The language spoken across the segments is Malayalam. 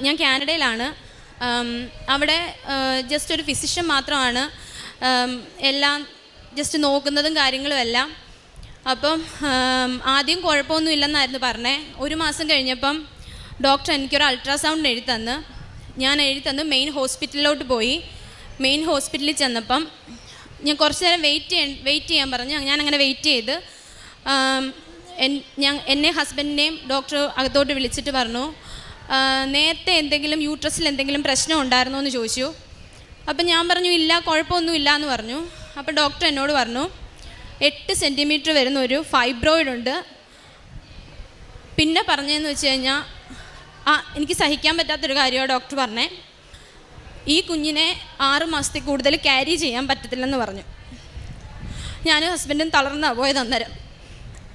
ഞാൻ കാനഡയിലാണ്. അവിടെ ജസ്റ്റ് ഒരു ഫിസിഷ്യൻ മാത്രമാണ് എല്ലാം ജസ്റ്റ് നോക്കുന്നതും കാര്യങ്ങളും എല്ലാം. അപ്പം ആദ്യം കുഴപ്പമൊന്നും ഇല്ലെന്നായിരുന്നു പറഞ്ഞത്. ഒരു മാസം കഴിഞ്ഞപ്പം ഡോക്ടർ എനിക്കൊരു അൾട്രാസൗണ്ട് എഴുതി തന്നു. മെയിൻ ഹോസ്പിറ്റലിലോട്ട് പോയി. മെയിൻ ഹോസ്പിറ്റലിൽ ചെന്നപ്പം ഞാൻ കുറച്ച് നേരം വെയിറ്റ് ചെയ്യാൻ പറഞ്ഞു. ഞാൻ അങ്ങനെ വെയിറ്റ് ചെയ്ത് എന്നെ ഹസ്ബൻഡിനെയും ഡോക്ടർ അകത്തോട്ട് വിളിച്ചിട്ട് പറഞ്ഞു, നേരത്തെ എന്തെങ്കിലും യൂട്രസിൽ എന്തെങ്കിലും പ്രശ്നം ഉണ്ടായിരുന്നോ എന്ന് ചോദിച്ചു. അപ്പം ഞാൻ പറഞ്ഞു ഇല്ല, കുഴപ്പമൊന്നും ഇല്ല എന്ന് പറഞ്ഞു. അപ്പം ഡോക്ടർ എന്നോട് പറഞ്ഞു 8 സെൻറ്റിമീറ്റർ വരുന്ന ഒരു ഫൈബ്രോയിഡ് ഉണ്ട്. പിന്നെ പറഞ്ഞതെന്ന് വെച്ച് കഴിഞ്ഞാൽ എനിക്ക് സഹിക്കാൻ പറ്റാത്തൊരു കാര്യമാണ് ഡോക്ടർ പറഞ്ഞേ, ഈ കുഞ്ഞിനെ 6 മാസത്തിൽ കൂടുതൽ ക്യാരി ചെയ്യാൻ പറ്റത്തില്ലെന്ന് പറഞ്ഞു. ഞാനും ഹസ്ബൻഡും തളർന്നാണ് പോയത് അന്നേരം.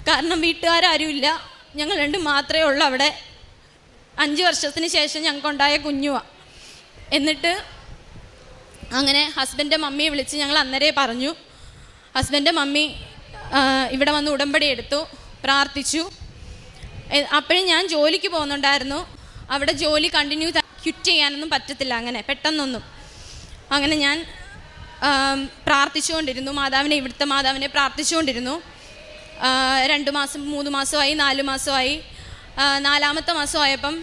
കാരണം വീട്ടുകാരും ഞങ്ങൾ രണ്ടും മാത്രമേ ഉള്ളൂ അവിടെ. 5 വർഷത്തിന് ശേഷം ഞങ്ങൾക്കുണ്ടായ കുഞ്ഞുമാണ്. എന്നിട്ട് അങ്ങനെ ഹസ്ബൻഡിൻ്റെ മമ്മിയെ വിളിച്ച് ഞങ്ങൾ അന്നേരേ പറഞ്ഞു. ഹസ്ബൻഡിൻ്റെ മമ്മി ഇവിടെ വന്ന് ഉടമ്പടി എടുത്തു, പ്രാർത്ഥിച്ചു. അപ്പോഴും ഞാൻ ജോലിക്ക് പോകുന്നുണ്ടായിരുന്നു. അവിടെ ജോലി കണ്ടിന്യൂ ക്വിറ്റ് ചെയ്യാനൊന്നും പറ്റത്തില്ല അങ്ങനെ പെട്ടെന്നൊന്നും. അങ്ങനെ ഞാൻ പ്രാർത്ഥിച്ചുകൊണ്ടിരുന്നു, ഇവിടുത്തെ മാതാവിനെ പ്രാർത്ഥിച്ചുകൊണ്ടിരുന്നു. 2 മാസം 3 മാസമായി 4 മാസമായി. 4ാമത്തെ മാസമായപ്പം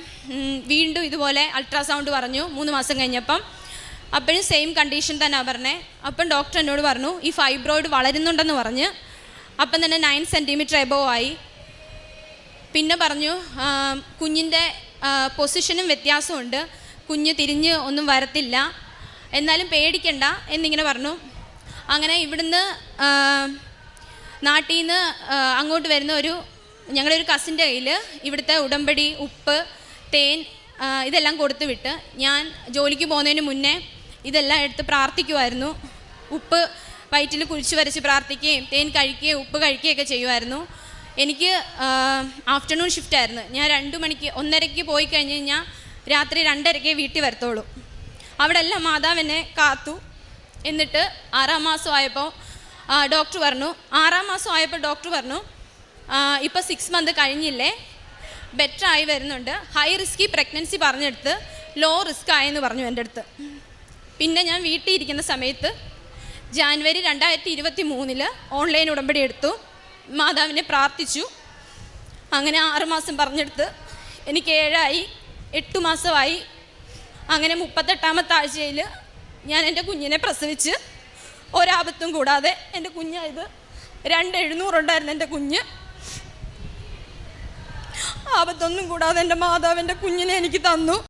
വീണ്ടും ഇതുപോലെ അൾട്രാസൗണ്ട് പറഞ്ഞു 3 മാസം കഴിഞ്ഞപ്പം. അപ്പോഴും സെയിം കണ്ടീഷൻ തന്നെയാണ് പറഞ്ഞത്. അപ്പം ഡോക്ടർ എന്നോട് പറഞ്ഞു ഈ ഫൈബ്രോയിഡ് വളരുന്നുണ്ടെന്ന് പറഞ്ഞ്. അപ്പം തന്നെ 9 സെൻറ്റിമീറ്റർ എബോവ് ആയി. പിന്നെ പറഞ്ഞു കുഞ്ഞിൻ്റെ പൊസിഷനും വ്യത്യാസമുണ്ട്, കുഞ്ഞ് തിരിഞ്ഞ് ഒന്നും വരത്തില്ല, എന്നാലും പേടിക്കണ്ട എന്നിങ്ങനെ പറഞ്ഞു. അങ്ങനെ ഇവിടുന്ന് നാട്ടിൽ നിന്ന് അങ്ങോട്ട് വരുന്ന ഞങ്ങളുടെ ഒരു കസിൻ്റെ കയ്യിൽ ഇവിടുത്തെ ഉടമ്പടി, ഉപ്പ്, തേൻ ഇതെല്ലാം കൊടുത്തു വിട്ട് ഞാൻ ജോലിക്ക് പോകുന്നതിന് മുന്നേ ഇതെല്ലാം എടുത്ത് പ്രാർത്ഥിക്കുമായിരുന്നു. ഉപ്പ് വയറ്റിൽ കുഴിച്ച് വരച്ച് പ്രാർത്ഥിക്കുകയും തേൻ കഴിക്കുകയും ഉപ്പ് കഴിക്കുകയൊക്കെ ചെയ്യുമായിരുന്നു. എനിക്ക് ആഫ്റ്റർനൂൺ ഷിഫ്റ്റ് ആയിരുന്നു. ഞാൻ 1:30 പോയി കഴിഞ്ഞ് കഴിഞ്ഞാൽ രാത്രി 2:30 വീട്ടിൽ വരത്തുള്ളൂ. അവിടെ എല്ലാം മാതാവ് എന്നെ കാത്തു. എന്നിട്ട് 6ാം മാസമായപ്പോൾ ഡോക്ടർ പറഞ്ഞു ഇപ്പോൾ 6 മന്ത് കഴിഞ്ഞില്ലേ, ബെറ്റർ ആയി വരുന്നുണ്ട്, ഹൈ റിസ്കി പ്രഗ്നൻസി പറഞ്ഞെടുത്ത് ലോ റിസ്ക് ആയെന്ന് പറഞ്ഞു എൻ്റെ അടുത്ത്. പിന്നെ ഞാൻ വീട്ടിൽ ഇരിക്കുന്ന സമയത്ത് ജാനുവരി 2023 ഓൺലൈൻ ഉടമ്പടി എടുത്തു, മാതാവിനെ പ്രാർത്ഥിച്ചു. അങ്ങനെ 6 മാസം പറഞ്ഞെടുത്ത് എനിക്ക് 7 ആയി, 8 മാസമായി. അങ്ങനെ 38ാമത്തെ ആഴ്ചയിൽ ഞാൻ എൻ്റെ കുഞ്ഞിനെ പ്രസവിച്ച് ഒരാപത്തും കൂടാതെ. എൻ്റെ കുഞ്ഞായത് 2,700 ഉണ്ടായിരുന്നു എൻ്റെ കുഞ്ഞ്. ആപത്തൊന്നും കൂടാതെ എൻ്റെ മാതാവ് എൻ്റെ കുഞ്ഞിനെ എനിക്ക് തന്നു.